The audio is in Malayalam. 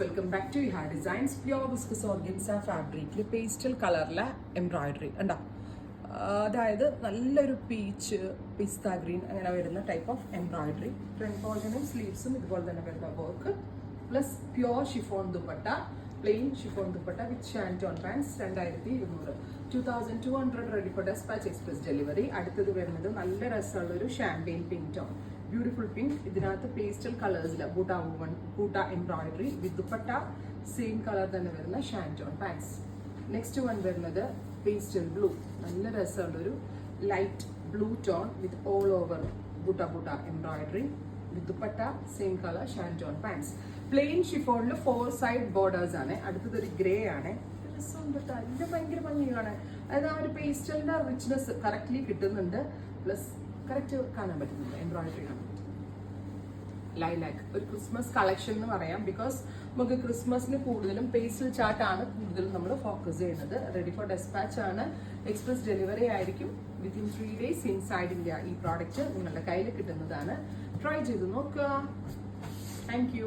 Welcome back to Iha Designs. Pure viscose organza ഫാബ്രിക്കിൽ പേസ്റ്റൽ കളറിലെ എംബ്രോയിഡറി ഉണ്ടോ. അതായത് നല്ലൊരു പീച്ച്, പിസ്ത ഗ്രീൻ അങ്ങനെ വരുന്ന ടൈപ്പ് ഓഫ് എംബ്രോയിഡറി. ഫ്രണ്ട് പോർഷനും സ്ലീവ്സും ഇതുപോലെ തന്നെ വരുന്ന work, plus pure chiffon dupatta, plain chiffon dupatta with shantoon pants. 2200 2200 ready for dispatch express delivery. അടുത്തത് വരുന്നത് നല്ല രസമുള്ളൊരു champagne pink tone, beautiful pink. ഇതിനകത്ത് പേസ്റ്റൽ കളേഴ്സിൽ butta embroidery with dupatta, same colour തന്നെ വരുന്ന ഷാൻറ്റോൺ പാൻസ്. നെക്സ്റ്റ് വൺ വരുന്നത് പേസ്റ്റൽ ബ്ലൂ, നല്ല രസമുള്ളൊരു light blue tone with all over butta embroidery with dupatta, same colour shantoon pants. Plain ഷിഫോണിൽ 4 സൈഡ് ബോർഡേഴ്സ് ആണ്. അടുത്തതൊരു ഗ്രേ ആണ്. രസമുണ്ട്, അതിന്റെ ഭയങ്കര ഭംഗിയാണ്. അതായത് ആ ഒരു പേസ്റ്റലിന്റെ റിച്ച്നെസ് കറക്റ്റ്ലി കിട്ടുന്നുണ്ട്, പ്ലസ് കറക്റ്റ് കാണാൻ പറ്റുന്നുണ്ട്. എംബ്രോയിഡറി കാണാൻ പറ്റും. ലൈലാക്ക് ഒരു ക്രിസ്മസ് കളക്ഷൻ എന്ന് പറയാം. ബിക്കോസ് നമുക്ക് ക്രിസ്മസിന് കൂടുതലും പേസ്റ്റൽ ചാർട്ടാണ് കൂടുതലും നമ്മൾ ഫോക്കസ് ചെയ്യുന്നത്. റെഡി ഫോർ ഡെസ്പാച്ച് ആണ്, എക്സ്പ്രസ് ഡെലിവറി ആയിരിക്കും. വിത്തിൻ 3 days ഇൻസൈഡ് ഇന്ത്യ ഈ പ്രോഡക്റ്റ് നിങ്ങളുടെ കയ്യിൽ കിട്ടുന്നതാണ്. ട്രൈ ചെയ്ത് നോക്കുക. Thank you.